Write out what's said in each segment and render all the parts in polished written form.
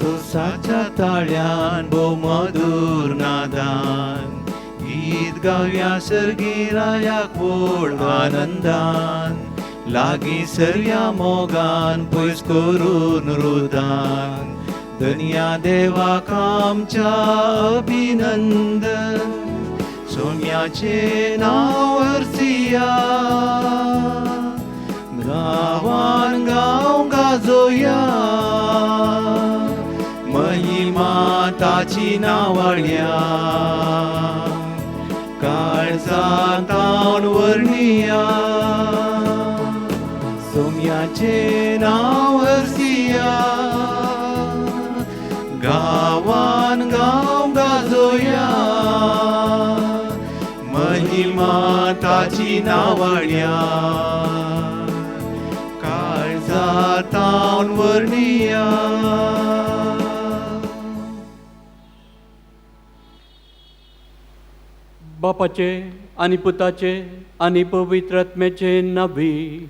स्तोत्राच्या ताळ्यान भोव मधुर नादान गीत गावया सर्गी रायाक व्हड आनंदान लागीं सरया मोगान पयस करून रुदान धन्या देवाक आमच्या अभिनंदन सोम्याचे नाव हरसिया गांवान गांव गाजोया महिमा ताची नावाळ्या काळजांत तावन वर्णिया सोम्याचे नाव हरसिया गांवान गांव गाजोया महिमा ताची नावाळ्या काळजांत तावन वर्णिया. बापाचे आणि पुताचे आणि पवित्र आत्म्याचे नवी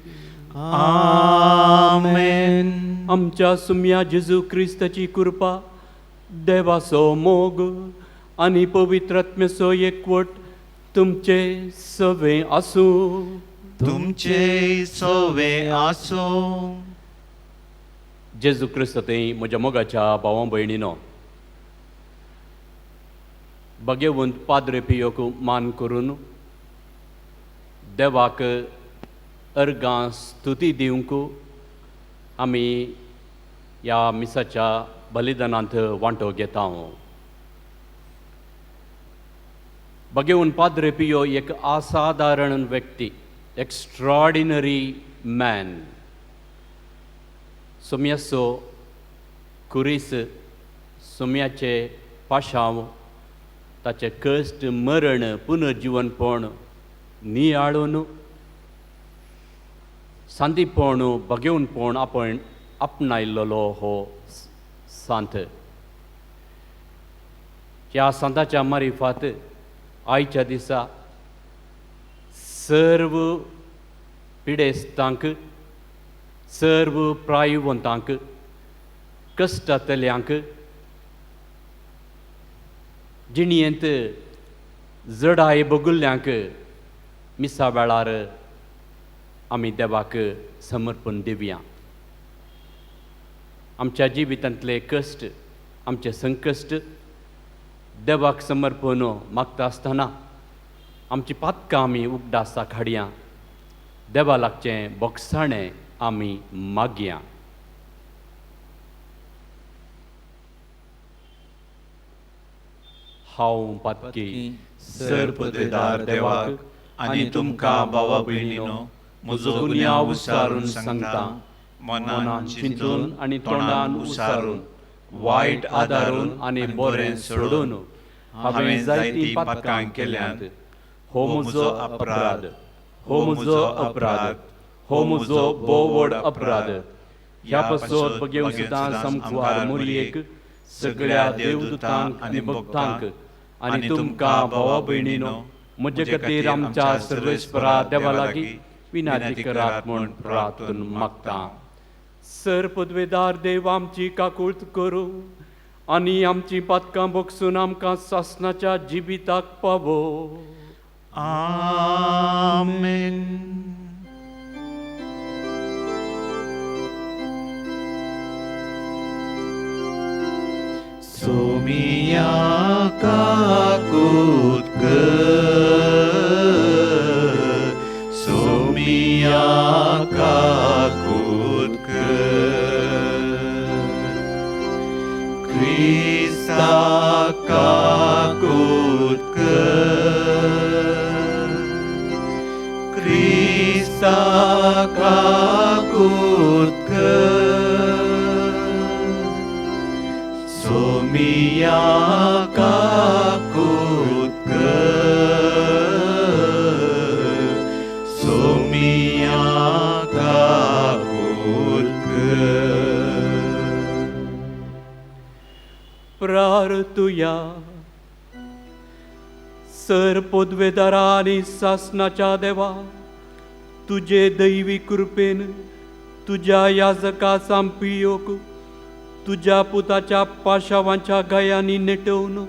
आमेन. आमच्या सुम्या जेजू क्रिस्ताची कृपा देवाचो मोग आणि पवित्र आत्म्याचो एकवट तुमचे सवे आसूं. तुमचे सवे आसो. जेजू क्रिस्त ते म्हज्या मोगाच्या भावां भयणीनो, भगवंत पाद्रे पियोक मान करून देवाक अर्गां स्तुती दिवंक आमी ह्या मिसाच्या बलिदानांत वांटो घेता. भगवंत पाद्रे पियो एक असाधारण व्यक्ती, एक्स्ट्रॉर्डिनरी मॅन. सोम्याचो कुरीस, सोम्याचे पाशांव, ताचे कश्ट, मरण, पुनर्जीवनपण नियाळून सांदीपण, भगवंतपण आपण आपणायल्लो हो सांत. ह्या सांताच्या मारिफात आयच्या दिसा सर्व पिडेस्तांक, सर्व प्रायवंतांक, कश्टांतल्यांक, जिणयेंत जडाय बगुल्ल्यांक मिसा वेळार आमी देवाक समर्पण दिवया. आमच्या जिवितांतले कश्ट, आमचे संकश्ट देवाक समर्पण मागता आसतना आमची पातकां आमी उगडासा हाडया. देवा लागचें बोगसाणें आमी मागया. हांव पातकी सर पदवेदार देवाक आनी तुमकां भावा भयणीनो म्हजो गुन्यांव उसारून सांगता. मनान चिंतून आनी तोंडान उसारून, वायट आदारून आनी बरें सोडून हांवें जायतीं पातकां केल्यांत. हो म्हजो अपराध, हो म्हजो अपराध, हो म्हजो बोव व्हड अपराध. ह्या पासत भगवंतां समकुवार मुरयेक, सगळ्या देवदूतांक आनी भक्तांक आनी तुमकां भावा भयणीनो म्हजे खातीर आमच्या सर्वेस्परा देवा लागीं विनाती करात म्हूण प्रार्थना मागता. सर पदवेदार देव आमची काकूळट करूं आनी आमची पातकां बोगसून आमकां सासणाच्या जिविताक पावो. आमेन. सोमिया काकूट कर, सोमिया काकूट कर, क्रिस्ता काकूट कर, क्रिस्ता काकूट कर, सोमिया काकूट कर, सोमिया काकूट कर. प्रार्थुया. सर पदवेदारा आनी सासणाच्या देवा, तुजे दैवी कृपेन तुज्या याजका सांपियोक तुझ्या पुताच्या पाशावांच्या गायांनी नेटवून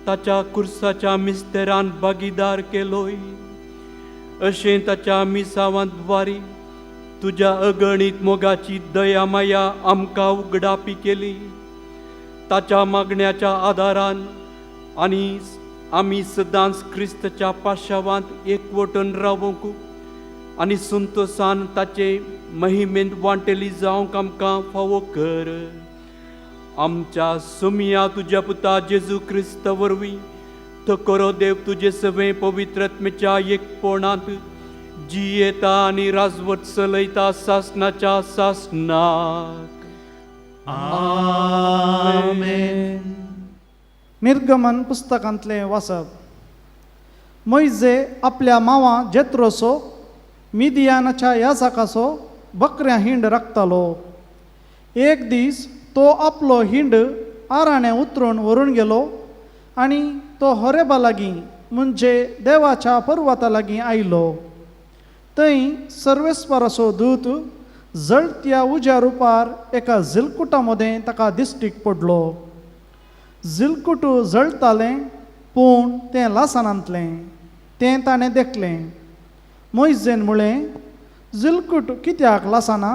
ताच्या कुर्साच्या मिस्तेरान भागीदार केलोय. अशें ताच्या मिसावांद्वारी तुझ्या अगणित मोगाची दया माया आमकां उगडापी केली. ताच्या मागण्याच्या आदारान आमी सदांच क्रिस्तच्या पाशावांत एकवटून रावूंक आनी संतोषान ताचे महिमेंत वांटेली जावंक आमकां फावो कर. आमच्या सुमिया तुज्या पुता जेजू क्रिस्त वरवीं थकोरो देव तुजे सवे पवित्रत्मेच्या एकपणांत जियेता आनी राजवट चलयता सासणाच्या सासनाक. आमेन. निर्गमन पुस्तकांतलें वाचप. मोइजे आपल्या मांवा जेत्रोसो मिदियानाच्या याजकाचो बकऱ्या हिंड राखतालो. एक दीस तो आपलो हिंड आराणें उतरून व्हरून गेलो आनी तो होरेबा लागीं म्हणजे देवाच्या पर्वता लागीं आयलो. थंय सर्वेस्पराचो दूत जळत्या उज्या रुपार एका झिलकुटा मदें ताका दिश्टीक पडलो. झिलकुट जळटालें पूण तें लासानांतलें तें ताणें देखलें. मोइजेन म्हळें, झिलकुट कित्याक लासाना?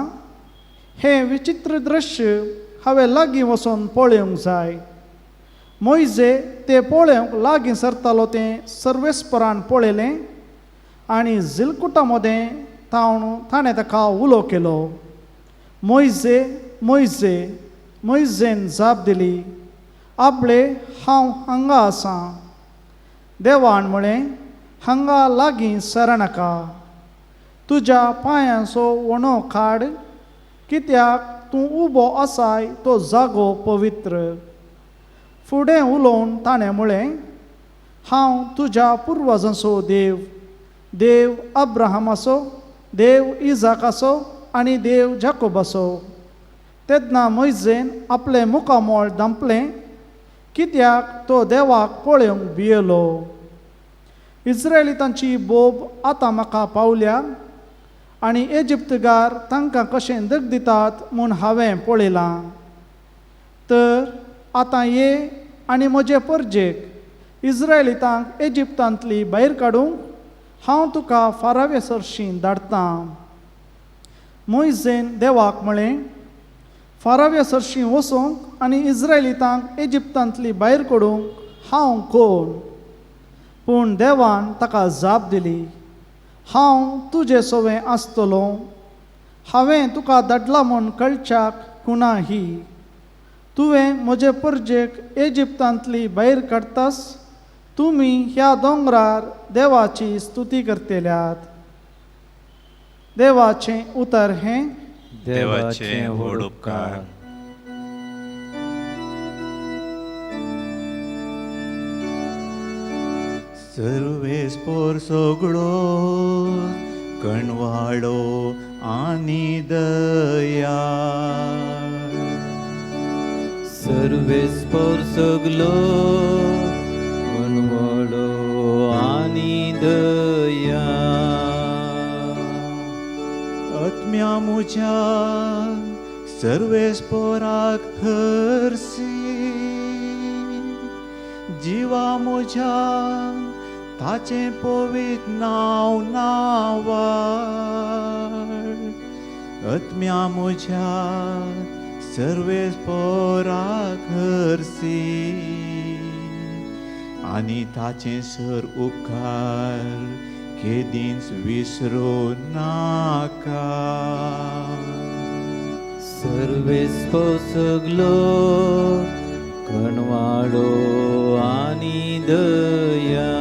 हें विचित्र दृश्य हांवें लागीं वचून पळोवंक जाय. मोइजे तें पळोवंक लागीं सरतालो तें सर्वेस्परान पळयलें आनी झिलकुटा मदें ताणें ताका उलो केलो. मोइजे, मोइजे. मोइजेन जाप दिली, आबळे, हांव हांगा आसां. देवान म्हळें, हांगा लागीं सरनाका. तुज्या पांयांचो वणो काड, कित्याक तूं उबो आसाय तो जागो पवित्र. फुडें उलोवन ताणें म्हळें, हांव तुज्या पुर्वजांचो देव, देव अब्राहमाचो, देव इजाकाचो आनी देव जाकोबाचो. तेन्ना मोइजेन आपलें मुखामोळ धांपलें, कित्याक तो देवाक पळोवंक भियेलो. इस्रायलितांची बोब आतां म्हाका पावल्या आनी इजिप्तगार तांकां कशें दग दितात म्हूण हांवें पळयलां. तर आतां ये आनी म्हजे परजेक इस्रायलितांक इजिप्तांतली भायर काडूंक हांव तुका फारावे सरशीं धाडटां. मोइजेन देवाक म्हळें, फारावे सरशीं वचूंक आनी इस्रायलितांक इजिप्तांतली भायर काडूंक हांव कोण? पूण देवान ताका जाप दिली, हांव तुजे सवें आसतलो. हांवें तुका धाडलां म्हूण कळच्याक कुणा ही. तुवें म्हजे परजेक इजिप्तांतली भायर काडटास. तुमी ह्या दोंगरार देवाची स्तुती करतल्यात. देवाचें उतर हें, देवाचे व्हड उपकार. सर्वेस्पोर सगळो कणवाडो आनी दया. सर्वेस्पोर सगलो कणवाडो आनी दया. आत्म्या मुझ्या सर्वेस्पोराक हरसी. जिवा मुझ्या ताचे पवित्र नाव नावाड. आत्म्या मुझ्या सर्वेस्पोराक हरसी आनी ताचे सर उपकार केदींच विसरूं नाका. सर्वेस्पोर सगलो कणवाडो आनी दया.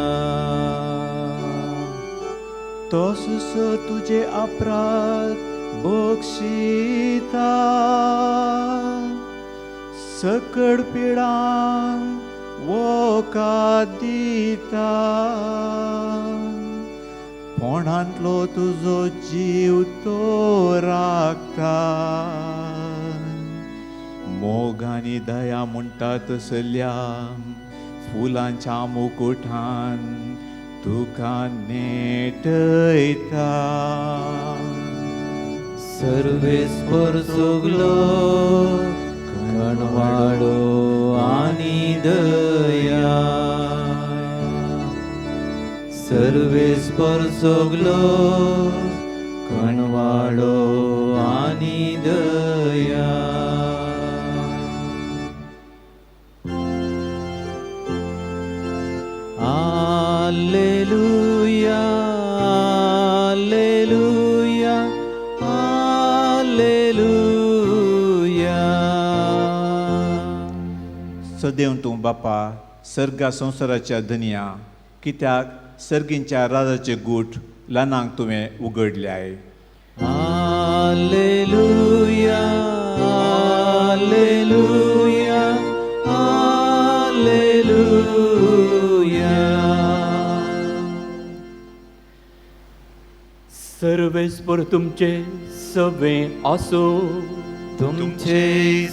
तो सुसो तुझे अपराध बक्षिता. सकड पिडांक वोकात दिता. पोणांतलो तुजो जीव तो राखता. मोग आनी दया म्हणटा तसल्या फुलांच्या मुकुटान तुका नेटयता. सर्वेस्पोर सगलो कणवाळो आनी दया सर्वेस्पर सगलो कणवाळो आनी दया Alleluia, Alleluia, Alleluia. सदैव तूं बापा सर्गा संवसाराच्या धनिया कित्याक सर्गींच्या राजाचे गूट ल्हानांक तुवें उगडल्याय. Alleluia, Alleluia, Alleluia. सर्वेस्पर तुमचे सवे आसो तुमचे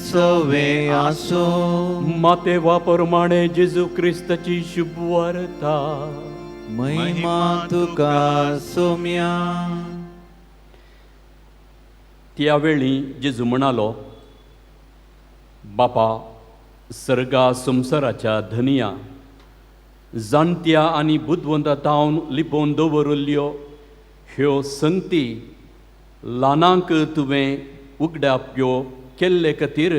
सवे आसो मातेवा प्रमाणे जेजू क्रिस्ताची शुभ वार्ता महिमा तुका सोम्या. त्यावेळी जेजू म्हणालो, बापा सर्गा संवसाराच्या धनिया जाणत्या आनी बुदवंतांतावन लिपोवन दवरल्ल्यो ह्यो संगती ल्हानांक तुवें उगडाप्यो केल्ले खातीर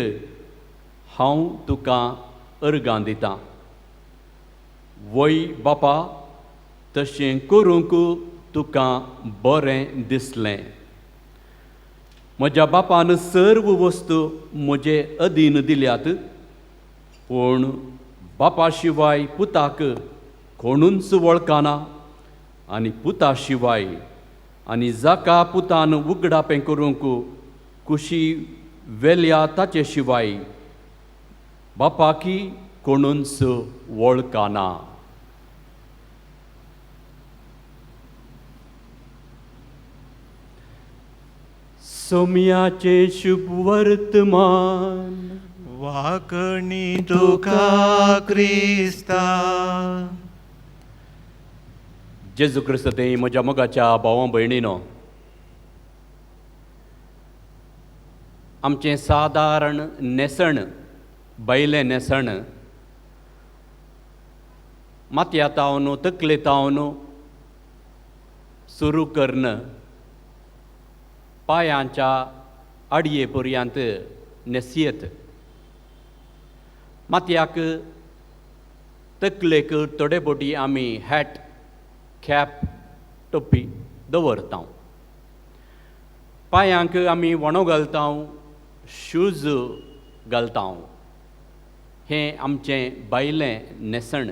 हांव तुका अर्गां दितां. वय बापा तशें करूंक तुका बरें दिसलें. म्हज्या बापान सर्व वस्तू म्हजे अधीन दिल्यात, पूण बापा शिवाय पुताक कोणूच वळखना आनी पुता शिवाय आनी जाका पुतान उगडापें करूंक कुशी वेल्या ताचे शिवाय बापाकी कोणूच वळखना. सोम्याचे शुभ वर्तमान वाकणी तुका क्रिस्ता. जेजू क्रिस्त ते म्हज्या मोगाच्या भावां भयणीनो, आमचें सादारण नेसण बैलें नेसण मातयेतावन तकलेतावन सुरू करन पांयांच्या आडये पर्यंत नेसियत. मातयाक तकलेक थोडे बोटी आमी हॅट कॅप टोपी दवरता. पांयांक आमी वणो घालता, शूज घालता. हें आमचें बायलें नेसण.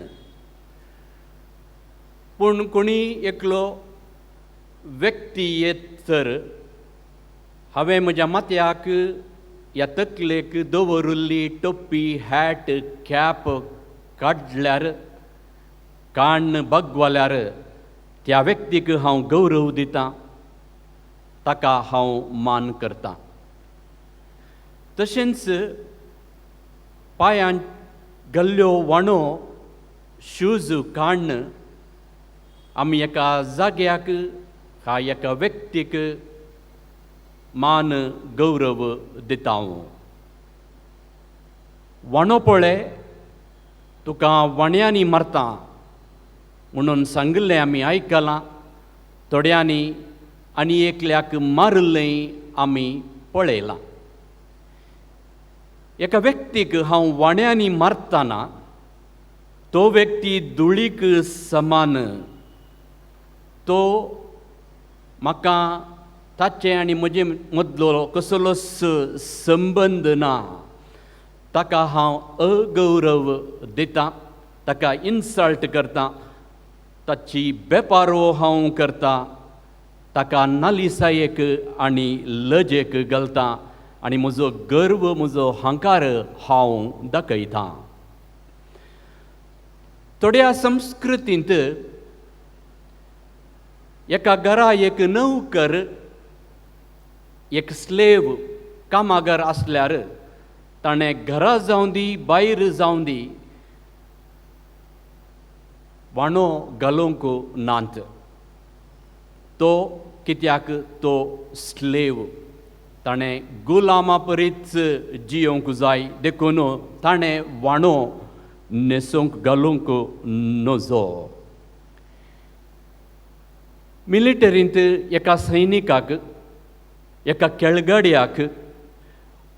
पूण कोणी एकलो व्यक्ती येत तर हांवें म्हज्या मातयाक ह्या तकलेक दवरिल्ली टोपी हॅट कॅप काडल्यार काण बगवाल्यार त्या व्यक्तीक हांव गौरव दितां, ताका हांव मान करतां. तशेंच पांयान घाल्ल्यो वाणो शूज काडन आमी एका जाग्याक एका व्यक्तीक मान गौरव दिता. वाणो पळय तुका वाण्यांनी मारता म्हणून सांगलें आमी आयकलां. थोड्यांनी आनी एकल्याक मारलें आमी पळयलां. एका व्यक्तीक हांव वाण्यांनी मारतना तो व्यक्ती धुळीक समान. तो म्हाका ताचे आनी म्हजे मदलो कसलोच संबंद ना. ताका हांव अगौरव दितां, ताका इन्सल्ट करतां, ताची बेपारो हांव करतां, ताका नालिसायेक आनी लजेक घालतां आनी म्हजो गर्व म्हजो हंकार हांव दाखयतां. थोड्या संस्कृतींत एका घरा एक नौकर एक स्लेव कामागार आसल्यार ताणें घरा जावं दी भायर जावं दी वाणो घालूंक नात. तो कित्याक तो स्लेव. ताणें गुलामा परीच जियोंक जाय देखून ताणें वाणो न्हेसूंक घालूंक नजो. मिलिटरींत एका सैनिकाक, एका खेळगड्याक,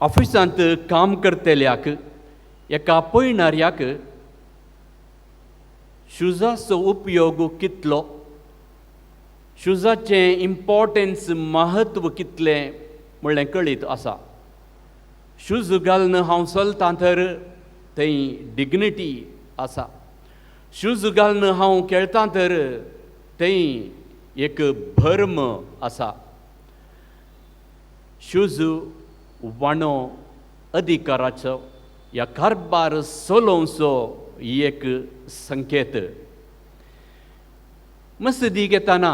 ऑफिसांत काम करतल्याक, एका पळयणाऱ्याक शुजाचो उपयोग कितलो, शुजाचें इम्पॉर्टन्स महत्व कितलें म्हणलें कळीत आसा. शूज घालून हांव चलतां तर थंय डिग्निटी आसा. शूज घालून हांव खेळटां तर थंय एक भर्म आसा. शूज वाणो अधिकाराचो ह्या कारबार चलोवचो एक संकेत. मसदी घेताना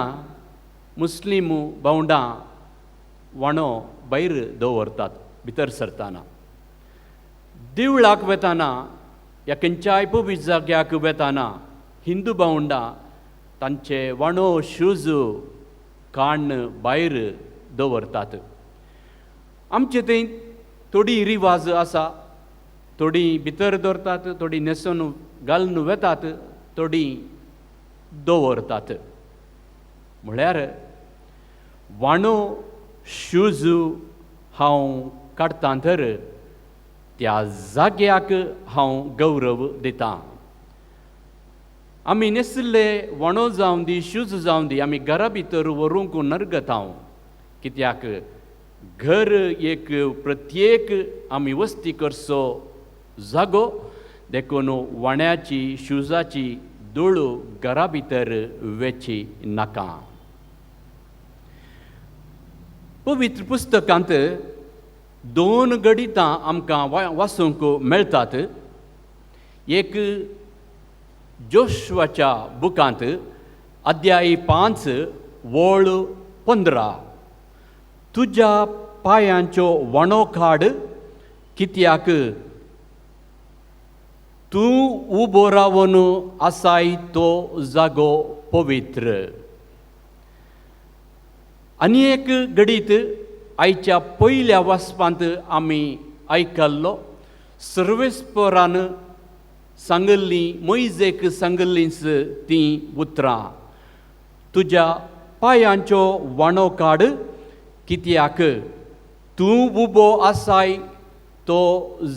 मुस्लीम भावंडां वाणो भायर दवरतात भितर सरताना. देवळाक वेताना या खंयच्याय पवित्र जाग्याक वेताना हिंदू भावंडां तांचे वाणो शूज काण भायर दवरतात. आमचे थंय थोडी रिवाज आसा, थोडी भितर दवरतात, थोडी न्हेसून घालून वेतात, थोडी दवरतात. म्हळ्यार वाणो शूज हांव काडटां तर त्या जाग्याक हांव गौरव दितां. आमी न्हेसिल्ले वाणो जावं दी, शूज जावं दी, आमी घरा भितर व्हरूंक नरगतांव. कित्याक घर एक प्रत्येक आमी वस्ती करचो जागो देखून वाण्याची शुजाची धूळ घरा भितर वेची नाका. पवित्र पुस्तकांत 2 गडितां आमकां वाचूंक मेळटात. एक जोशुआच्या बुकांत अध्याय 5 वळ 15. तुज्या पांयांचो वाणो काड, कित्याक तूं उबो रावन आसाय तो जागो पवित्र. आनी एक घडीत आयच्या पयल्या वाचपांत आमी आयकल्लो सर्वेस्परान सांगल्लीं, मोइजेक सांगल्लींच तीं उतरां. तुज्या पांयांचो वाणो काड, कित्याक तूं उबो आसाय तो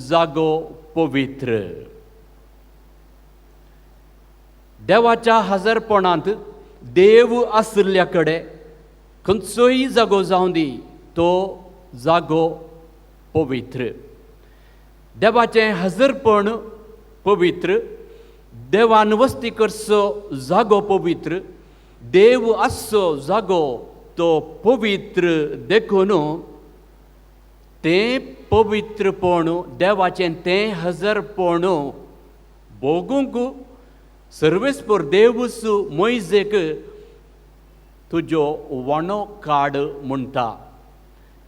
जागो पवित्र. देवाच्या हजरपणांत देव आसल्या कडेन खंयचोय जागो जावं दी तो जागो पवित्र. देवाचें हजरपण पवित्र, देवान वस्ती करचो जागो पवित्र, देव आसचो जागो तो पवित्र देखून तें पवित्रपण, देवाचें तें हजरपण भोगूंक सर्वेस्पर देवूच मोइजेक तुजो वाणो काड म्हणटा.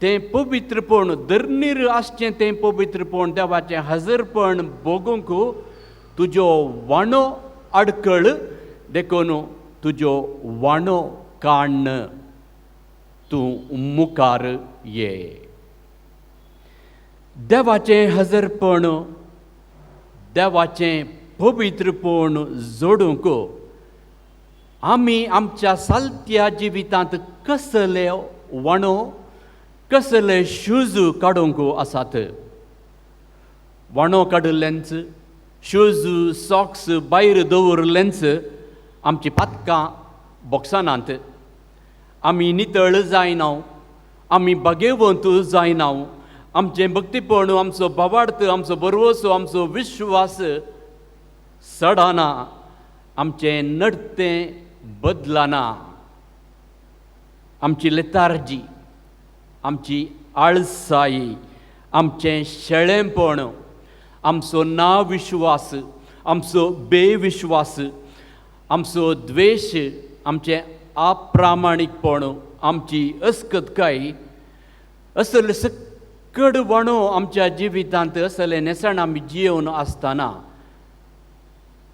तें पवित्रपण धर्नीर आसचें, तें पवित्रपण, देवाचें हजरपण भोगूंक तुजो वाणो आडकळ देखून तुजो वाणो काडन तूं मुखार ये. देवाचें हजरपण, देवाचें पवित्रपण जोडूंक आमी आमच्या सालत्या जिवितांत कसले वाणो, कसले शूज काडूंक आसात. वाणो काडिल्लेंच, शूज सॉक्स भायर दवरलेंच आमची पातकां बॉक्सानांत. आमी नितळ जायना, आमी बागेवंत जायना. आमचें भक्तीपण, आमचो भावार्थ, आमचो बरवसो, आमचो विश्वास सडना, आमचें नडतें बदलना. आमची लेतार्जी, आमची आळसाई, आमचें शेळेपण, आमचो नाविश्वास, आमचो बेविश्वास, आमचो द्वेश, आमचें अप्रामाणीकपण, आमची अस्कतकाय, असले सकड वाणो आमच्या जिवितांत असले नेसण आमी जियोवन आसतना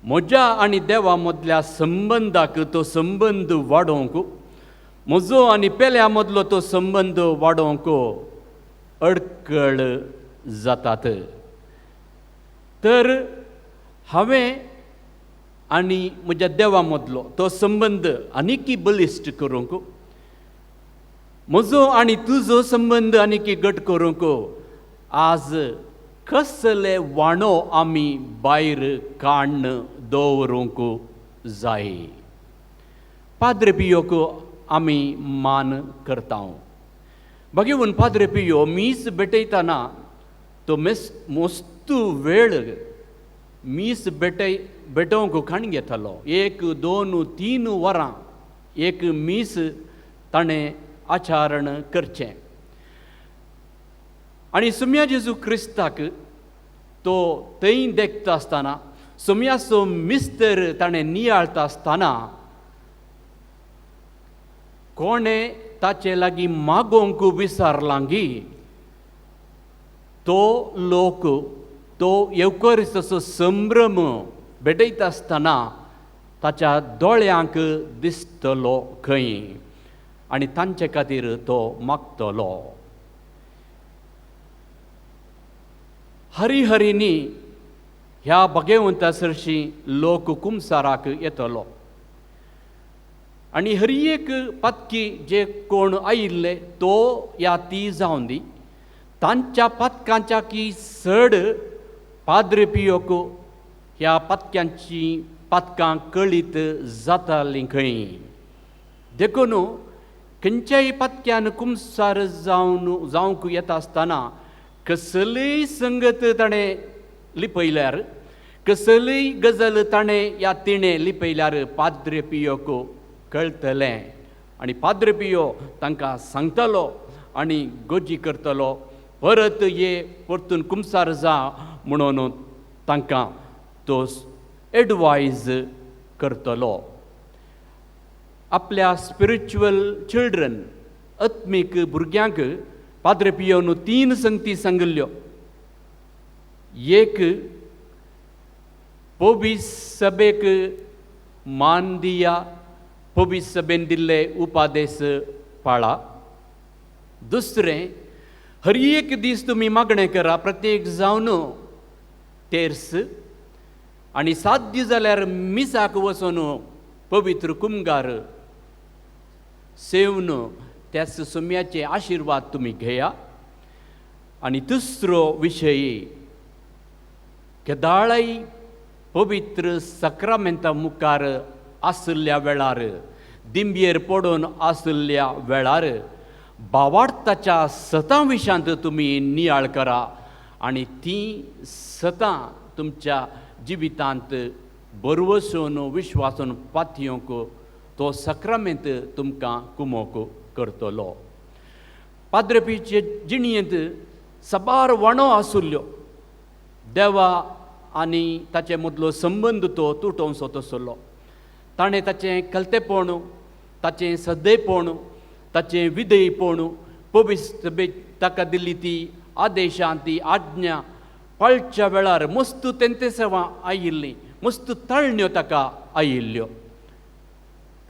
म्हज्या आनी देवा मदल्या संबंदाक तो संबंद वाडोवंक, म्हजो आनी पेल्या मदलो तो संबंद वाडोवंक अडकळ जातात. तर हांवें आनी म्हज्या देवा मदलो तो संबंद आनीक बलिश्ट करूंक, म्हजो आनी तुजो संबंद आनीक घट करूंक आज कसले वाणो आमी भायर काडून दवरूंक जाय. पाद्रे पियोक आमी मान करता. भगिवन पाद्रे पियो मीस भेटयतना तो मस्तू वेळ मीस भेटोवंक काण घेतालो. 1, 2, 3 वरां एक मीस ताणें आचारण करचें. आनी सुम्या जेजू क्रिस्ताक तो थंय देखता आसतना, सुम्याचो मिस्तर ताणें नियाळता आसतना कोणें ताचे लागीं मागोवंक विचारलांगी तो लोक तो येवकरिस्ताचो संभ्रम भेटयता आसतना ताच्या दोळ्यांक दिसतलो खंय आनी तांचे खातीर तो मागतलो. हरिहरिनी ह्या भगवंता सरशी लोक कुमसाराक येतलो आनी हर एक पत्की जे कोण आयिल्ले तो या ती जावन दी तांच्या पत्कांच्या की चड पाद्रे पियोक ह्या पत्क्यांची पत्कां कळीत जातालीं खंय. देखून खंयच्याय पत्क्यान कुमसार जावंक येता आसतना कसलीय संगत ताणें लिपयल्यार, कसलीय गजाल ताणें या तिणें लिपयल्यार पाद्रे पियोक कळटलें आनी पाद्रे पियो तांकां सांगतलो आनी गोजी करतलो, परत परतून कुमसार जा म्हणून तांकां तो एडवायज करतलो. आपल्या स्पिरिच्युअल चिल्ड्रन आत्मीक भुरग्यांक पाद्रे पियोन 3 संगती सांगल्यो. एक पोबीस सभेक मान दिया, पोबीस सभेन दिल्ले उपादेश पाळा. दुसरें हर एक दीस तुमी मागणें करा, प्रत्येक जावन तेर्स आनी 7 दीस जाल्यार मिसाक वचून पवित्र कुमगार सेवन त्याच सुम्याचे आशिर्वाद तुमी घेया. आनी तिसरो विशय केदाळाय पवित्र सक्रामेंता मुखार आसल्या वेळार, दिंबयेर पडून आसल्या वेळार भावार्थाच्या सतां विशांत तुमी नियाळ करा आनी ती सतां तुमच्या जिवितांत बरवसून विश्वासून पातयोंक तो सक्रामेंत तुमकां कुमोक करतलो. पाद्रे पियोचे जिणयेंत साबार वाणो आसुल्ल्यो. देवा आनी ताचे मदलो संबंद तो तुटोवचो तसलो. ताणें ताचें कलतेपण, ताचें सदैपण, ताचें विधेयपण, पवित्र ताका दिल्ली ती आदेशां, ती आज्ञा पाळच्या वेळार मस्तू तेंतेसवां आयिल्लीं, मस्तू तळण्यो ताका आयिल्ल्यो.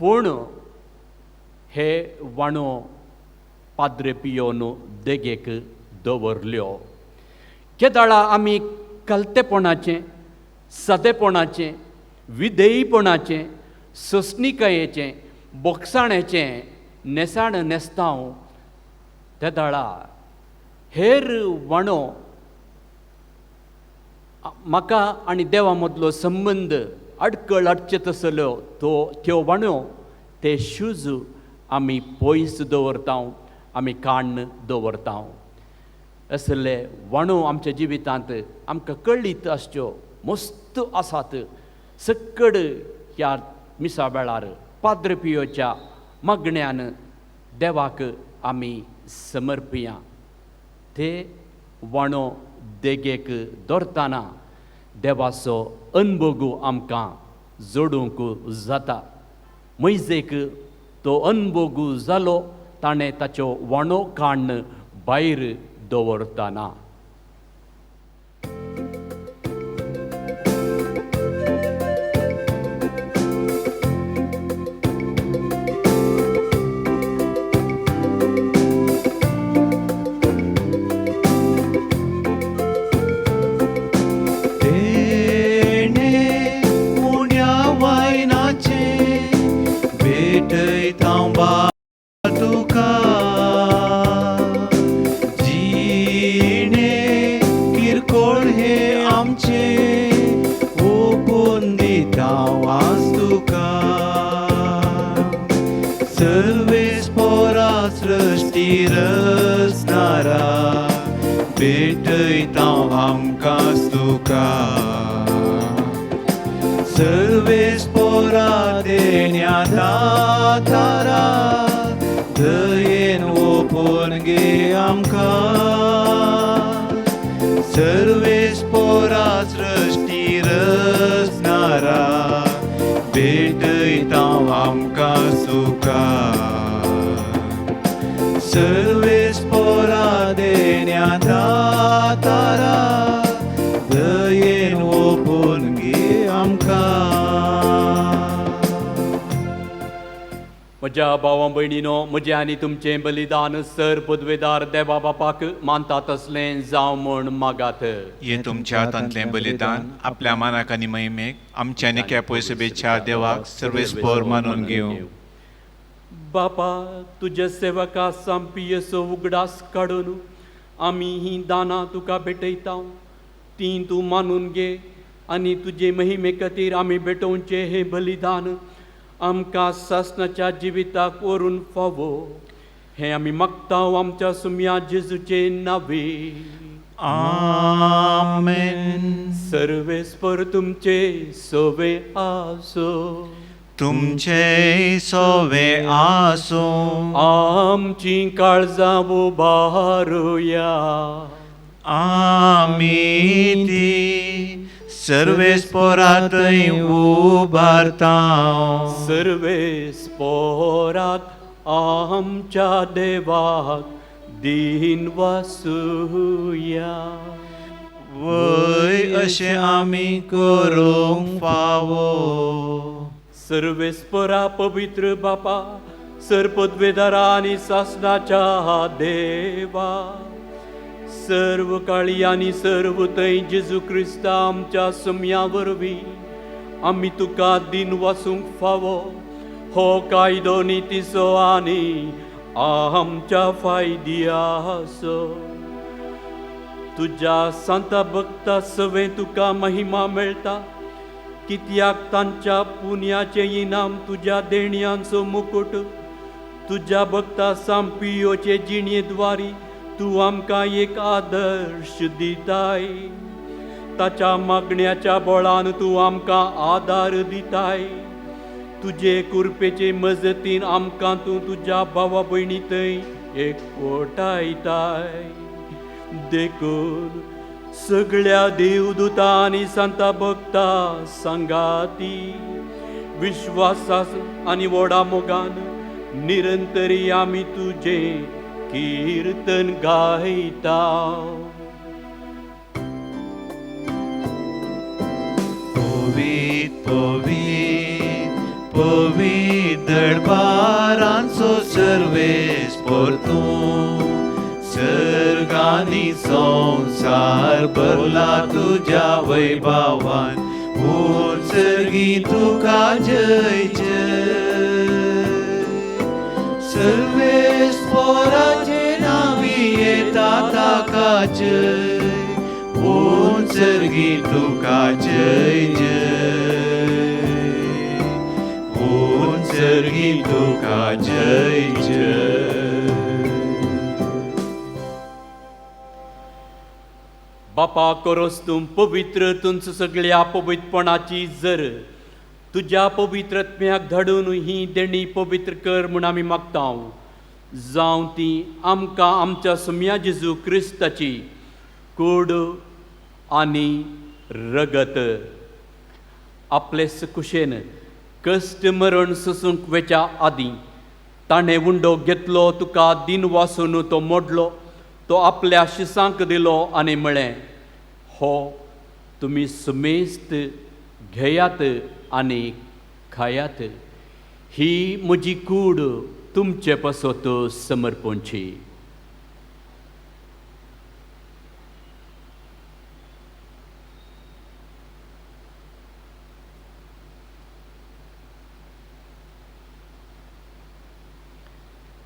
पूण हे वाणो पाद्रे पियोन देगेक दवरल्यो. केदाळा आमी कलतेपणाचें, सदेपणाचें, विधेयपणाचें, सोंसणीकायेचें, बोगसाणेचें नेसाण नेस्तांव केदाळा हेर वाणो म्हाका आनी देवा मदलो संबंद अडकळ अडचे तसल्यो त्यो वाणो ते शूज आमी पयस दवरता, आमी काण्ण दवरता. असले वाणो आमच्या जिवितांत आमकां कळीत आसच्यो मस्त आसात. सकड ह्या मिसा वेळार पाद्रे पियोच्या मागण्यान देवाक आमी समर्पिया. ते वाणो देगेक दवरतना देवाचो अनभोगू आमकां जोडूंक जाता. मैजेक तो अनभोगू जालो ताणें ताच्यो वाणो काण्ण भायर दवरतना. आमचे ओपून दिता वास तुका सर्वेस पोरा सृष्टी रचणारा भेटयता आमकां तुका सर्वेस पोरा देण्या दातारा दयेन ओपून घे आमकां सर्वेस पोरा सृष्टी रचणारा भेटयता आमकां सुका सर्वेस पोरा देण्या दातारा दयेन ओपून घे आमकां म्हज्या भावां भयणीनो म्हजें आनी तुमचें बलिदान सर पदवेदार देवा बापाक मानता तसलें जावं म्हूण मागात. हे तुमच्या हातांतलें बलिदान आपल्या मानाक आनी महिमेक आमच्या निक्या पयसुबेच्या देवाक सर्वेस्पर मानून घेवं. बापा तुज्या सेवका सांपियेचो उगडास काडून आमी हीं दानां तुका भेटयता तीं तूं मानून घे आनी तुजे महिमे खातीर आमी भेटोवचें हें बलिदान आमकां सासणाच्या जिविताक व्हरून फावो हें आमी मागतांव आमच्या सुम्या जेजूचे नांवे. आमेन. सर्वेस्पर तुमचे सोवे आसो तुमचे सोवे आसूं आमची काळजां उबारुया आमी ती सर्वेस्परांतय उबारता सर्वेस्पराक आमच्या देवाक दिन वासुया. वय अशें आमी करूंक फावो. सर्वेस्परा पवित्र बापा सरपदवेदारा आनी सासणाच्या देवा सर्व काळी आनी सर्व थंय जेजू क्रिस्त आमच्या सम्या वरवीं आमी तुका दिन वासूंक फावो हो कायदो नितीचो आनी आमच्या फायद्याचो. तुज्या सांता भक्ता सवे तुका महिमा मेळटा कित्याक तांच्या पुण्याचे इनाम तुज्या देणयांचो मुकुट तुज्या भक्ता सांपियोचे जिणयेद्वारी तूं आमकां एक आदर्श दिताय. ताच्या मागण्याच्या बळान तूं आमकां आदार दिताय. तुजे कुरपेचे मजतीन आमकां तूं तुज्या भावा भयणी थंय एकवटायताय. देखून सगळ्या देवदूतां आनी सांता भक्ता सांगाती विश्वासास आनी व्हडा मोगान निरंतरी आमी तुजें कीर्तन गायता. पवित पवित पवित दरबारांचो सर्वेस्पर तूं सर्गांनी संवसार भरला तुज्या वैभवान उत्सर्गी तुका जय जय. सर्वेस्पराचे नावी येता ताका जय उत्सर्गी तुका जय जय उत्सर्गी तुका जय जय. बापा करोस तूं पवित्र तुंच सगळ्या पवित्रपणाची जर तुज्या पवित्रत्म्याक धाडून ही देणी पवित्र कर म्हूण आमी मागतांव. जावं ती आमकां आमच्या सुम्या जेजू क्रिस्ताची कूड आनी रगत आपलेस कुशेन कश्ट मरण सोसूंक वेच्या आदीं ताणें उंडो घेतलो तुका दिन वासून तो मोडलो तो आपल्या शिसांक दिलो आनी म्हळें हो तुमी सुमेस्त घेयात आनी खायात ही म्हजी कूड तुमचे पासत समर्पणची.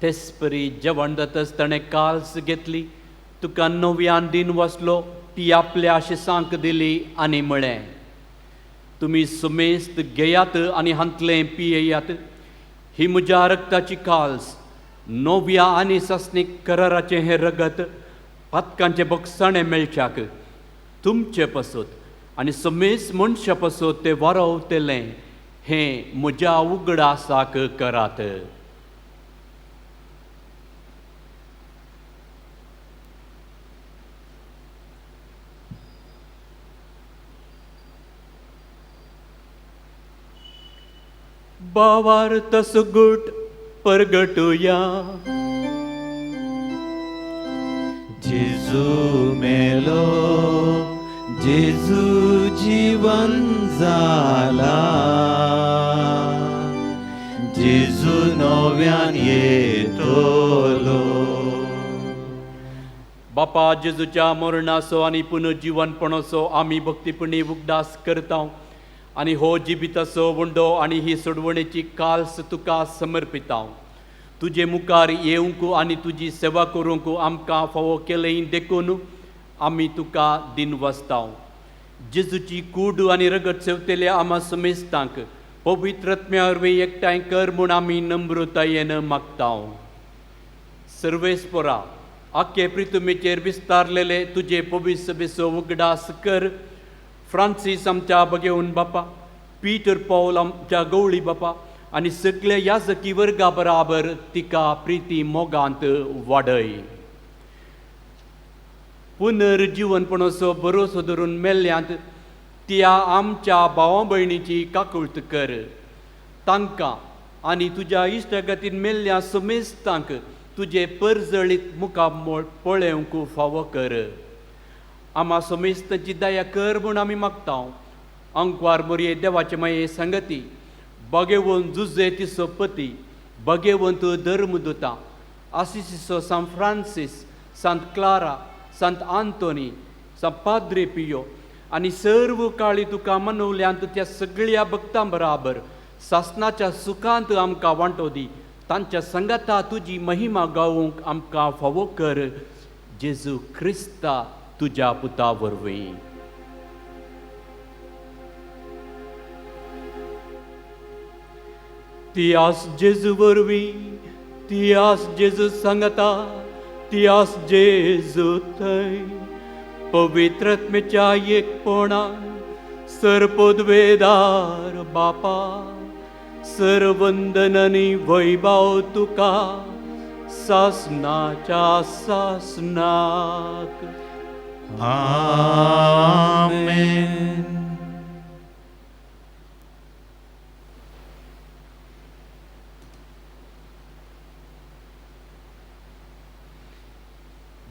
तेच परी जेवण जाताच ताणें काल्स घेतली तुका नव्यान दिन वाचलो ती आपल्या शिसांक दिली आनी म्हळें, तुमी सुमेस्त घेयात आनी हांतलें पियेयात. ही म्हज्या रक्ताची काल्स, नव्या आनी सस्नीक कराराचें हें रगत पातकांचे बोगसाणें मेळच्याक तुमचे पसत आनी समेस मनशा पसत तें वारवतलें हें म्हज्या उगडासाक करात. भावार्थ सुगूट परगटुया. जेजू मेलो, जेजू जीवन जाला, जेजू नव्यान येतलो. बापा जेजूच्या मरणाचो आनी पुनर्जीवनपणाचो आमी भक्तीपणी उगडास करता आनी हो जिबिताचो वंडो आनी ही सोडवणेची काल्स तुका समर्पिता. तुजे मुखार येवंक आनी तुजी सेवा करूंक आमकां फावो केलें देखून आमी तुका दिनवसता. जेजूची कूड आनी रगत सेवतेल्या आमा समेस्तांक पवित्रत्म्या वरवीं एकठांय कर म्हूण आमी नम्रतायेन मागता. सर्वेस्परा, आख्खे प्रितुमेचेर विस्तारलेले तुजे पवित्र सभेचो उगडास कर. फ्रांसीस आमच्या बगेवन बापा, पीटर पौल आमच्या गवळी बापा आनी सगळे याजकी वर्गा बराबर तिका प्रिती मोगांत वाडय. पुनर्जीवनपणाचो भरोसो धरून मेल्ल्यांत त्या आमच्या भावां भयणीची काकुळट कर. तांकां आनी तुज्या इश्टगतीन मेल्ल्या समेस्तांक तुजे परजळीत मुखार पळोवंक फावो कर. आमा समेस्तांची दया कर म्हूण आमी मागता. अंकवार मोरये देवाचे माये संगती, भगेवन जुजे तिसो पती, भगेवंत धर्मदूता, आसिसीसो सांत फ्रांसीस, सांत क्लारा, सांत आंतोनी, सांत पाद्रे पियो आनी सर्व काळी तुका मनवल्यांत त्या सगळ्या भक्तां बराबर सासणाच्या सुखांत आमकां वांटो दी. तांच्या संगता तुजी महिमा गावूंक आमकां फावो कर. जेजू क्रिस्ता तुज्या पुता वरवीं. ती आस जेजू वरवीं, ती आस जेजू सांगता, ती आस जेजू थंय पवित्रत्मेच्या एकपणान सरपदवेदार बापा, सरवंदन आनी वैभव तुका सासणाच्या सासणाक. आमेन.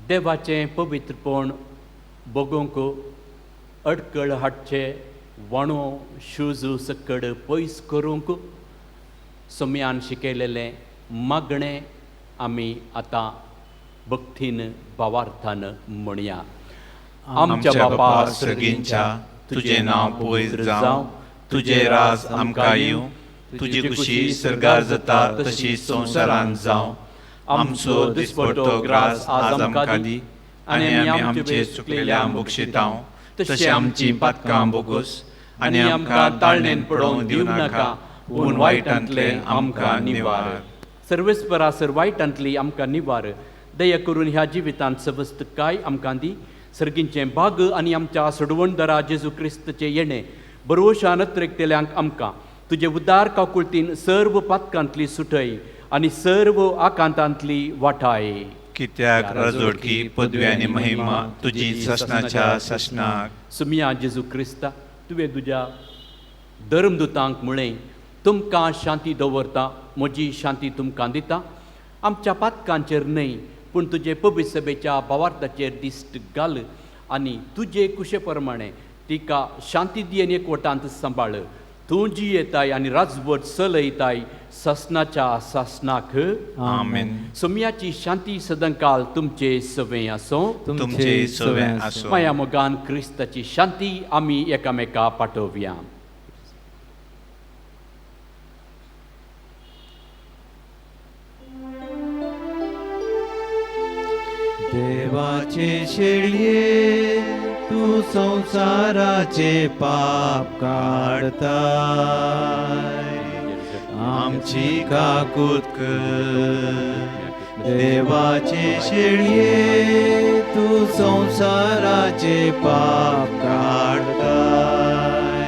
देवाचें पवित्रपण बगोवंक अडकळ हाडचे वणो शुजू सकड पयस करूंक सम्यान शिकयलेलें मागणें आमी आतां भक्तीन भावार्थान म्हणया. आमच्या बापा सर्गींच्या, तुझे नाव पवित्र जावं, तुझे राज आमकां येवं, तुजी खुशी सर्गार जाता तशी संवसारांत जावं. आमचो दिसपडटो ग्रास आज आमकां दी आनी आमी आमचे चुकलेल्यांक बक्षितांव, तशी आमची पातकां बोगूस आनी आमकां ताळणेन पडोवंक दिवं नाका, पूण वायटांतले आमकां निवार. सर्वेस्परा सर वायटांतली आमकां निवार. दया करून ह्या जिवितांत सबस्त काय आमकां दी. सर्गींचें भाग आनी आमच्या सोडवणदारा जेजू क्रिस्ताचें येणें बरोवशा नत्रेकतेल्यांक आमकां तुजे उदार काकुळतीन सर्व पातकांतली सुटय आनी सर्व आकांतांतली वाटाय. कित्याक राजोडकी पदवी आनी महिमा तुजी ससनाच्या ससनाक. सुमिया जेजू क्रिस्ता, तुवें तुज्या धर्मदुतांक म्हळें, तुमकां शांती दवरता, म्हजी शांती तुमकां दिता. आमच्या पातकांचेर न्हय पूण तुजे पवित्र सभेच्या भावार्थाचेर दिश्ट घाल आनी तुजे कुशे प्रमाणे तिका शांती दी आनी एकवटांत सांबाळ. तूं जी येताय आनी राजवट चलयताय ससनाच्या सासनाक. आमेन. सोम्याची शांती सदांकाल तुमचे सवें आसूं. तुमचे सवें आसूं. माया मोगान क्रिस्ताची शांती आमी एकामेका पाठोवया. देवाचे शेळये तू संसाराचे पाप काढताय. आमची काकूत कर देवाचे शेळये, तू संसाराचे पाप काढताय.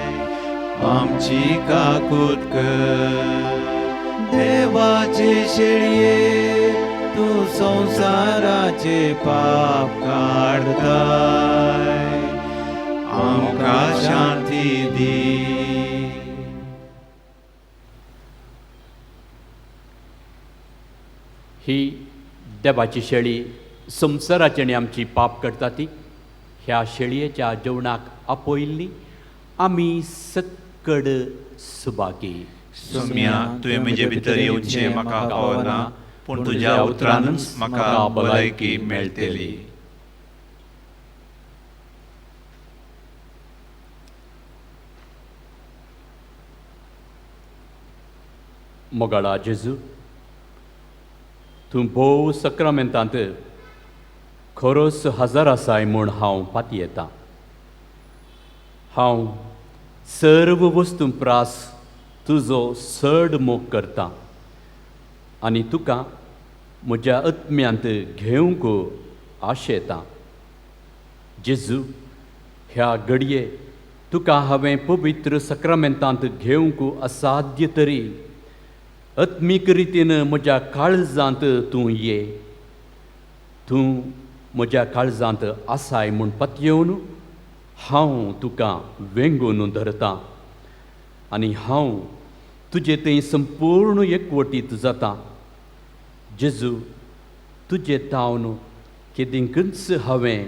आमची काकूत कर देवाचे शेळये, तू संसाराचे पाप काढताय. आमका शांती दी. ही देवाची शेळी संसाराची आमची पाप करता ती. ह्या शेळयेच्या जेवणाक आपयल्ली आमी सत्कड सुबागी. सुम्या तुवें म्हजे भितर येवचें म्हाका आवडना, पूण तुज्या उतरानूच म्हाका भलायकी मेळटली. मोगाळा जेजू, तूं भोव सक्रामेंतांत खरोच हजर आसाय म्हूण हांव पाती येता. हांव सर्व वस्तू प्रास तुजो चड मोग करता आनी तुका म्हज्या आत्म्यांत घेवंक आशेता. जेजू, ह्या घडये तुका हांवें पवित्र सक्रामेंतांत घेवंक असाध्य तरी आत्मीक रितीन म्हज्या काळजांत तूं ये. तूं म्हज्या काळजांत आसाय म्हूण पतयेवन हांव तुका वेंगून धरतां आनी हांव तुजे थंय संपूर्ण एकवटीत जाता. जेजू, तुजे तावन केदिंकच हांवें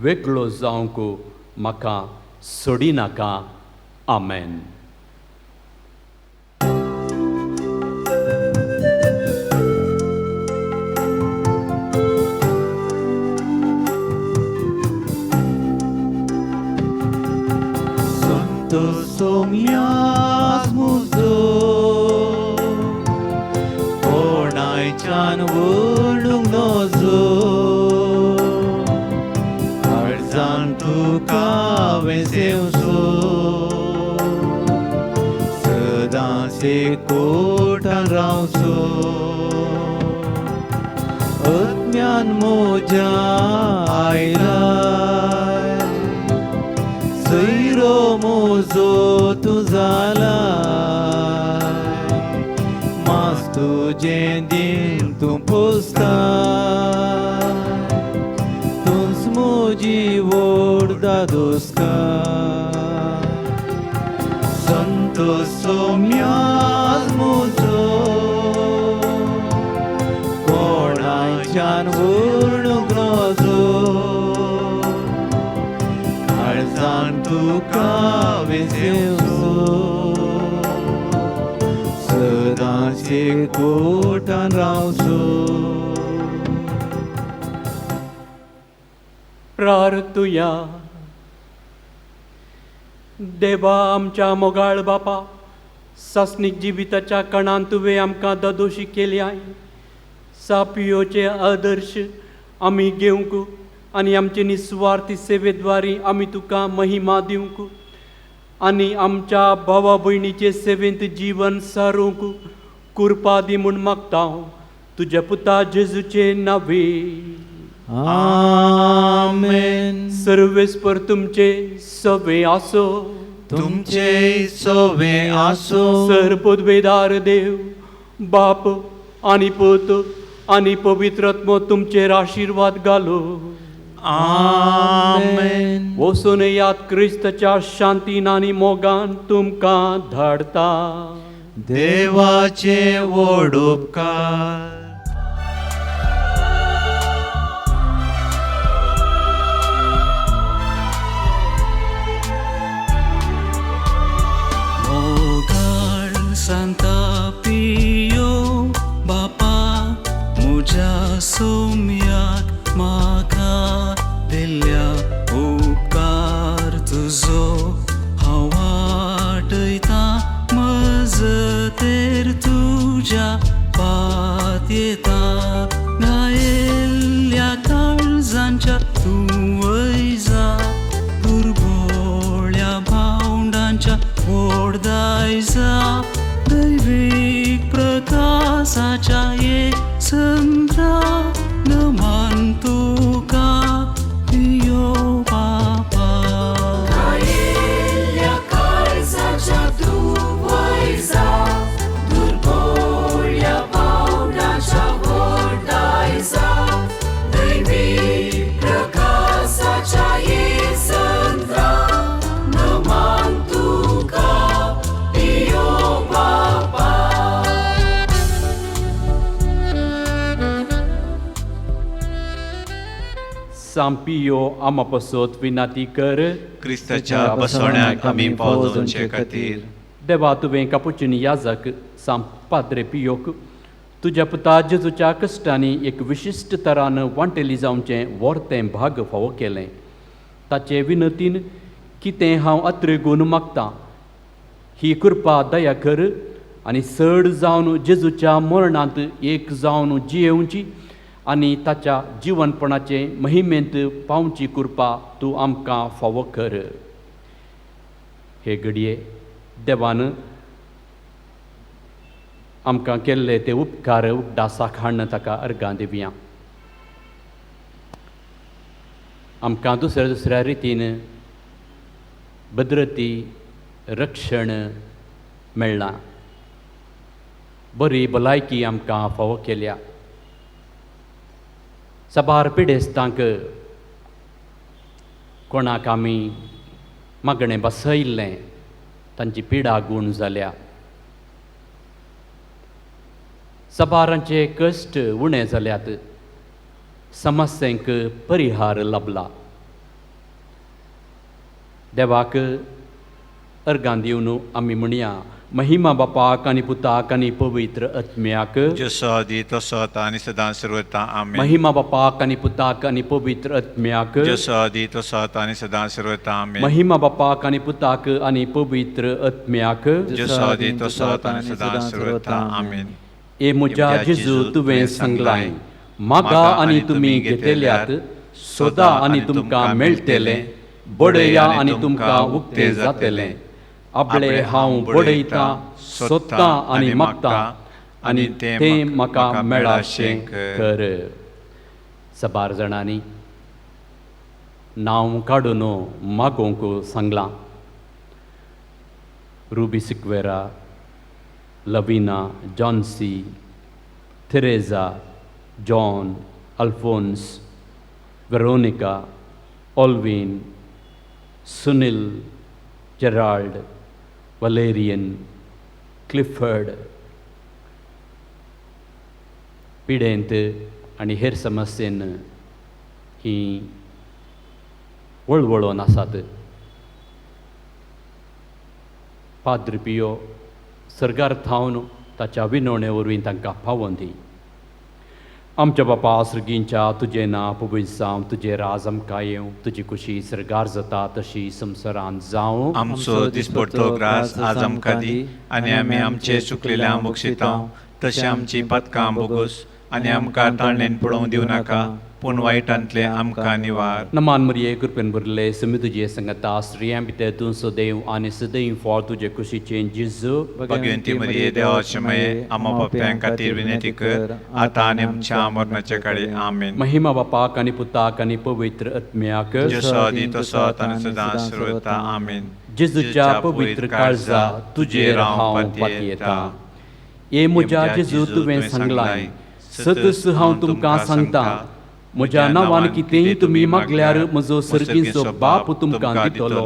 वेगळो जावंक म्हाका सोडिनाका. आमेन. सोम्यास मुजो कोणायच्यान वळूंक नजो. काळजान तुका हांवें सेवसो, सदांच एकवटान रावचो. आत्म्यान म्हज्या आयलाय, सैरो मोजो तूं जालाय. मास तुजें दिन तूं पोसताय, तूंच म्हजी व्हड दादोसकाय. संतोष सोम्यास म्हजो कोणाच्यान वळूंक नजो. काळजान तुका हांवें सेवसो, सदांच एकवटान रावचो. प्रार्थुया. देवा आमच्या मोगाळ बापा, सासणीक जिविताच्या कणांत तुवें आमकां दोशी केल्याय. सापियोचे आदर्श आमी घेवंक आनी आमचे निस्वार्थी सेवेद्वारी आमी तुका महिमा दिवंक आनी आमच्या भावा भयणीचे सेवेंत जीवन सारूंक कृपा दी म्हूण मागता तुज्या पुता जेजूचे नांवे. आमेन. सर्वेस्पर तुमचे सवे आसो. तुमचे सोवे आसो. सर्वोद्वेदार देव बाप आनी पुत आनी पवित्र आत्मो तुमचेर आशिर्वाद घालो. आमेन. वचून यात क्रिस्ताच्या शांतीन आनी मोगान तुमकां धाडता. देवाचे व्हड उपकार. मोगाळ सांता पियो बापा, म्हज्या सोम्याक म्हाका दिल्या उपकार तुजो हांव वाटयतां. मजतेर तुज्या पातये सांपियो आमा पसोत विनाती कर क्रिस्ताच्या बसवण्याक आमी पावलोवचे खातीर देवा तुवें कापुचिनी याजक सांप पाद्रे पियोक तुज्या पुता जेजूच्या कश्टांनी एक विशिश्ट तरान वांटेली जावचें व्हरतें भाग फावो केलें ताचे विनतीन कितें हांव अत्रेगून मागतां ही कृपा दया कर आनी चड जावन जेजूच्या मरणांत एक जावन जियेवची आनी ताच्या जिवनपणाचे महिमेंत पावची कृपा तूं आमकां फावो कर हे घडये देवान आमकां केल्ले ते उपकार उड्डासाक हाडून ताका अर्गां दिवया आमकां दुसऱ्या दुसऱ्या रितीन भद्रती रक्षण मेळ्ळां बरी भलायकी आमकां फावो केल्या सबार पिडेस्तांक कोणाक आमी मागणें बसयल्लें तांची पिडा गूण जाल्या सबारांचे कश्ट उणे जाल्यात समस्यांक परिहार लाभला देवाक अर्गां दिवन आमी म्हणया महिमा बापाक आनी पुताक आनी पवित्र आत्म्याक जसो आदी तसो आतां आनी सदां सर्वता आमीन महिमा बापाक आनी पुताक आनी पवित्र आत्म्याक जसो आदी तसो आतां आनी सदां सर्वता आमीन महिमा बापाक आनी पुताक आनी पवित्र आत्म्याक जसो आदी तसो आतां आनी सदां सर्वता आमीन ए म्हज्या जेजू तुवें सांगलां मागा आनी तुमी घेतल्यात सोदा आनी तुमकां मेळटलें बडया आनी तुमकां उक्तें जातलें आपले हांव बडयतां सोदतां आनी मागतां आनी तें म्हाका मेळाशें कर सबार जाणांनी नांव काडून मागोवंक सांगलां Ruby Sequeira Lavina Johnsy Theresa John Alphonse Veronica Alwin Sunil Gerald Valerian Clifford पिडेंत आनी हेर समस्येन ही वळवळोन आसात पाद्र पियो सर्गार थावन ताच्या विनवणे वरवीं तांकां पावोवन दी आमच्या बापा सर्गींच्या तुजें नांव पवित्र जावं तुजें राज आमकां येवं तुजी कुशी सर्गार जाता तशी संवसारांत जावं आमचो दिसपडटो ग्रास आज आमकां दी आनी आमी आमचे चुकलेल्यांक बक्षितांव तशें आमची पातकां बोगोस आनी आमकां ताळणेन पडोवंक दिवं नाका पूण वायटांतले आमकां निवार नमान मरिये कृपेन भरले समी तुजे संगता स्त्रियां भितर तूं सदैव आनी सदैव फळ तुजे कुशीचें जिजू भगवंती मरिये देवाचे माये आमा पाप्यां खातीर विनंती कर आतां आनी आमच्या मरणाचे काळी आमीन महिमा बापाक आनी पुताक आनी पवित्र आत्म्याक जसो आदी तसो आतां आनी सदां सर्वता आमीन जेजूच्या पवित्र काळजा तुजेर हांव पातयेता ए म्हज्या जेजू तुवें सांगलां सतस हांव तुमकां सांगतां म्हज्या नांवान कितेंय तुमी मागल्यार म्हजो सर्गीचो बाप तुमकां दितलो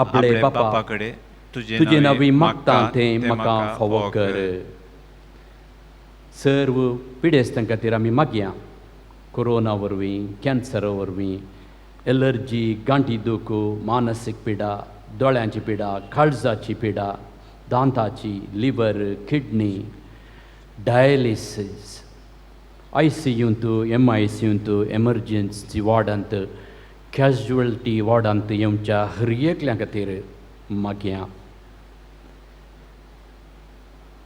आपले बापा कडेन तुजे नवी मागता तें म्हाका फावो कर सर्व पिडेस्तां खातीर आमी मागया कोरोना वरवीं कॅन्सरा वरवीं एलर्जी गांठी दुख मानसीक पिडा दोळ्यांची पिडा काळजाची पिडा दांताची लिवर किडनी डायलिसीस ICUंत MICUंत एमर्जन्सी वॉर्डांत कॅज्युअलिटी वॉर्डांत येवच्या हर एकल्या खातीर मागया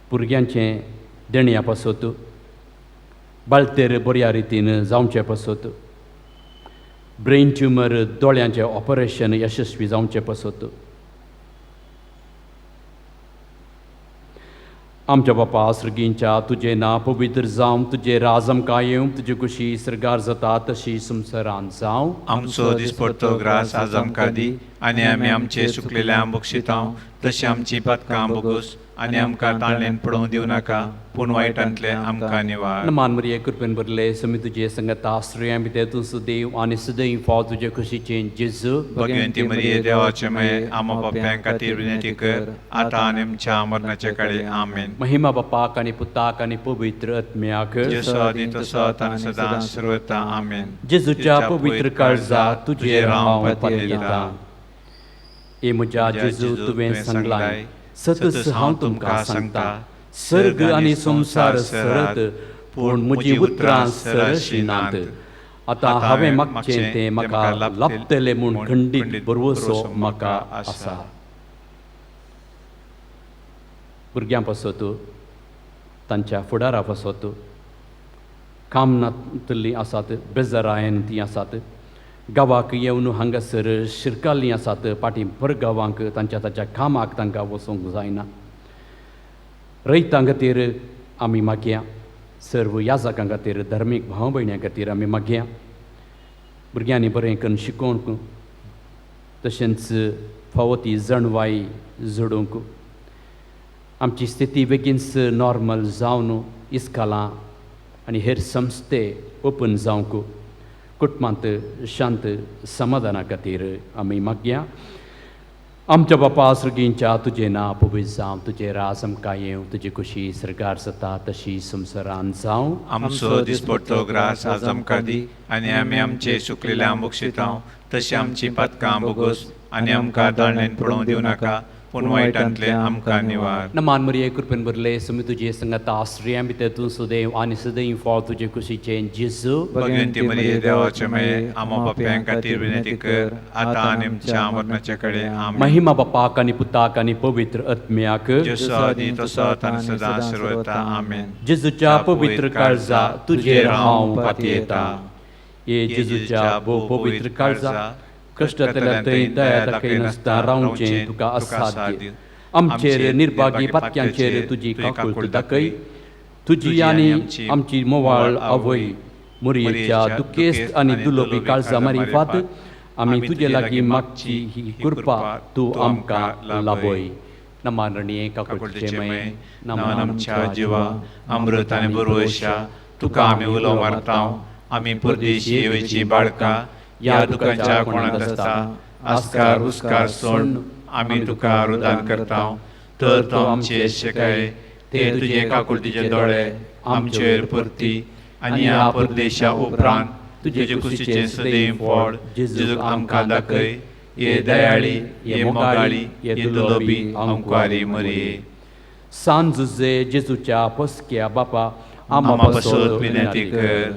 भुरग्यांचें देणया पासत बाळतेर बऱ्या रितीन जावचें पासत ब्रेन ट्युमर दोळ्यांचें ऑपरेशन यशस्वी जावचें पासत आमच्या बापा सर्गींच्या तुजें नांव पवित्र जावं तुजें राज आमकां येवं तुजी कुशी सर्गार जाता तशी संवसारांत जावं आमचो दिसपडटो ग्रास आज आमकां दी आनी आमी आमचे चुकलेल्यांक बक्षितांव तशी आमची पातकां बोगोस आनी आमकां ताळणेन पडोवंक दिवं नाका पूण वायटांतले आमकां निवार नमान मरिये कृपेन भरले समी तुजे संगत आश्रय आमी तेतून सुदैव आनी सदैव फाव तुजे खुशीचे जेजू भगवंती मरिये देवाचे माये आमो पाप्यां खातीर विनंती कर आतां आनी आमच्या मरणाचे काळी आमेन महिमा बापाक आनी पुताक आनी पवित्र आत्म्याक जसो आदी तसो आतां आनी सदां सर्वता आमेन जेजूच्या पवित्र काळजा तुझे हांव पातयेता ए म्हज्या जेजू तुवें सांगलाय सतत हांव तुमकां सांगता सर्ग आनी संसार सरत पूण म्हजी उतरां सरशी नात आतां हांवें मागचें तें म्हाका लाभतलें म्हूण खंडीत भरवसो म्हाका आसा भुरग्यां पासत तांच्या फुडारा पासत कामनांतलीं आसात बेजारायन तीं आसात गांवाक येवन हांगासर शिरकाल्लीं आसात पाटी भर गांवांक तांच्या कामाक तांकां वचूंक जायना रैतां खातीर आमी मागया सर्व याजकां खातीर धर्मीक भाव भयण्यां खातीर आमी मागया भुरग्यांनी बरें करून शिकोवंक तशेंच फावो ती जणवाई जोडूंक आमची स्थिती बेगीनच नॉर्मल जावन इस्कालां आनी हेर संस्थे ओपन जावंक कुटुंबांत शांत समाधाना खातीर आमी मागया आमच्या बापा सर्गींच्या तुजें नांव पवित्र जावं तुजें राज आमकां येवं तुजी खुशी सरकार जाता तशी संवसारांत जावं आमचो दिसपडटो ग्रास आज आमकां दी आनी आमी आमचे सुकलेल्या बक्षितांव तशी आमची पातकां बोगोस आनी आमकां दाळणेन पडोवंक दिवं नाका पूण वायटांतले आमकां निवार नमान मरिये कृपेन भरले समी तुजे संगत आश्रय आमी तेतून सुदैव आनी सदैव फाव तुजे खुशीचे जेजू भगवंती मरिये देवाचे माये आमो पाप्यां खातीर विनंती कर आतां आनी आमच्या मरणाचे काळी आमेन महिमा बापाक आनी पुताक आनी पवित्र आत्म्याक जसो आदी तसो आतां आनी सदां सर्वता आमेन जेजूच्या पवित्र काळजा तुजेर हांव पातयेता ये जेजूच्या पवित्र काळजा कश्टांतल्या थंय दया दाखयनासता रावचें तुका असाध्य आमचेर निर्भागी पातक्यांचेर तुजी काकूळट दाखय तुजी आनी आमची मोवाळ आवय मुरयेच्या दुखेस्त आनी दुलोभी काळजा मारिफात आमी तुजे लागीं मागची ही कृपा तूं आमकां लाभय नमारणीये काकूळटचे मये नमान आमच्या जिवा अमृत आनी बरोशा तुका आमी उलो मारतांव आमी परदेशी येवची बाळकां या दुखांच्या कोणाक आसता आस्कार उस्कार सोड आमी तुका रुदान करतांव तर तो आमचे शेकाय ते तुजे काकुळटीचे दोळे आमचेर परती आनी ह्या परदेशा उपरांत तुजे खुशीचे सदैव फळ जेजूक आमकां दाखय ये दयाळी ये मोगाळी ये दुलोभी अंकुरी मरिये सांज जेजूच्या पसक्या बापा आमा पासत विनंती कर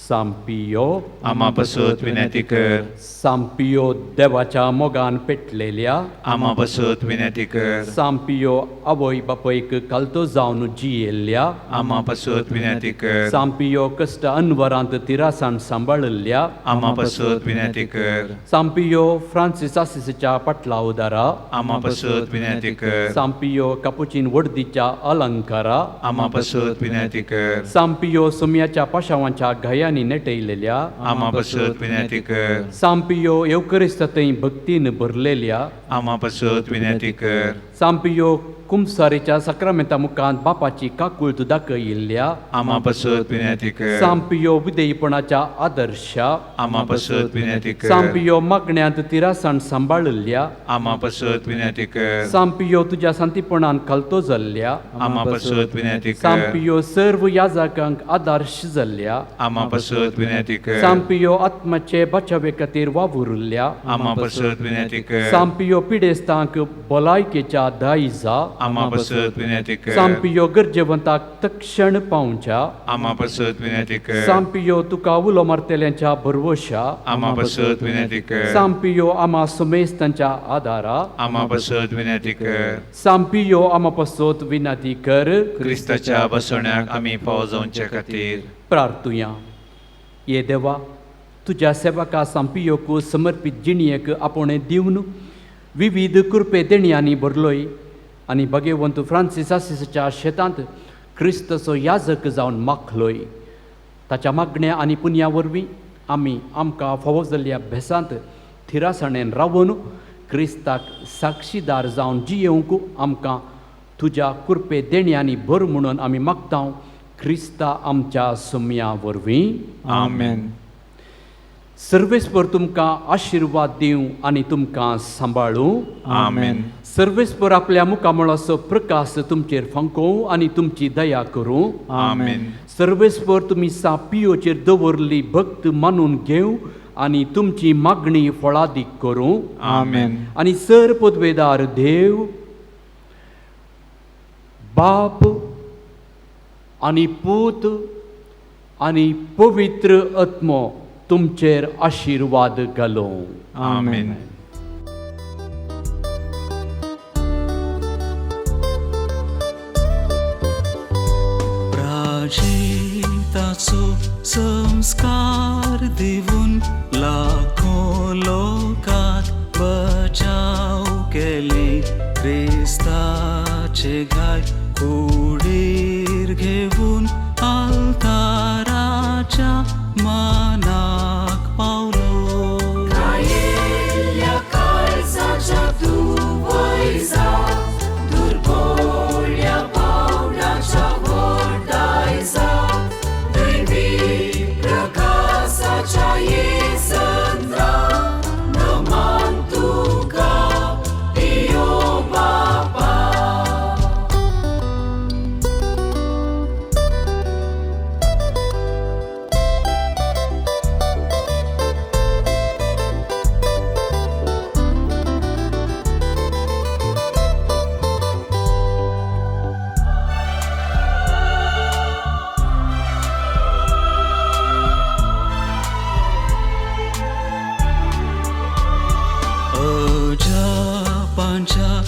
सांपियो आमा पासत विनंती कर सांपियो देवाच्या मोगान पेटलेल्या आमा पासत विनंती कर सांपियो आवय बापयक कालतो जावन जियेल्ल्या आमा पासत विनंती कर सांपियो कश्ट अनवरांत तिरासाण सांबाळल्या आमा पासत विनंती कर सांपियो फ्रांसीस आसिसच्या पटला उदारा आमा पासत विनंती कर सांपियो कापुचीन वर्दीच्या अलंकारा आमा पासत विनंती कर सांपियो सुम्याच्या पाशावांच्या घयांनी नेटयलेल्या आमा पासत विनंती कर सांपियो येवकरिस्तांतय भक्तीन भरलेल्या आमा पासत विनंती कर सांपियो कुमसारेच्या सक्रामेंता मुखांत बापाची काकूळट दाखयिल्ल्या आमा पासत विनंती कर सांपियो विधेयपणाच्या आदर्शा आमा पासत विनंती कर सांपियो मागण्यांत तिरासाण सांबाळल्या आमा पासत विनंती कर सांपियो तुज्या शांतीपणान खालतो जाल्ल्या आमा पासत विनंती कर सांपियो सर्व याजकांक आदर्श जाल्ल्या आमा पासत विनंती कर सांपियो आत्म्याचे बचावे खातीर वावुरल्या आमा पासत विनंती कर सांपियो पिडेस्तांक भलायकेच्या दायजा आमा पासत विनंती कर सांपियो गरजेवंताक तक्षण पावच्या आमा पासत विनंती कर सांपियो तुका उलो मारतेल्यांच्या भरवशा आमा पासत विनंती कर सांपियो आमा सुमेस्तांच्या आदारा आमा पासत विनंती कर सांपियो आमा पासत विनंती कर क्रिस्ताच्या बसवण्याक आमी फाव जावचे खातीर प्रार्थुया ये देवा तुज्या सेवका सांपियोक समर्पित जिणयेक आपणे दिवन विविध कृपे देणयांनी भरलोय आनी भगवंत फ्रांसीस आसिसच्या शेतांत क्रिस्तचो याजक जावन माखलोय ताच्या मागण्या आनी पुण्या वरवीं आमी आमकां फावो जाल्ल्या भेसांत थिरासणेन रावून क्रिस्ताक साक्षीदार जावन जियेवंक आमकां तुज्या कृपे देण्यांनी भर म्हणून आमी मागता क्रिस्ता आमच्या सोम्या वरवीं. आमेन. सर्वेस्पर तुमकां आशिर्वाद दिवं आनी तुमकां सांबाळूं. आमेन. सर्वेस्पर आपल्या मुखामळाचो प्रकाश तुमचेर फंकोवं आनी तुमची दया करूं. आमेन. सर्वेस्पर तुमी पियोचेर दवरली भक्त मानून घेवं आनी तुमची मागणी फळादीक करूं. आमेन. आनी सर पदवेदार देव बाप आनी पूत आनी पवित्र आत्मो तुमचेर आशिर्वाद घालूं. आमेन. प्राचिताचो संस्कार दिवून लाखो लोकांक बचाव केली. क्रिस्ताचे गाय कुडीर घेवून आल्ताराच्या मानाक पावलो. अजा पांचा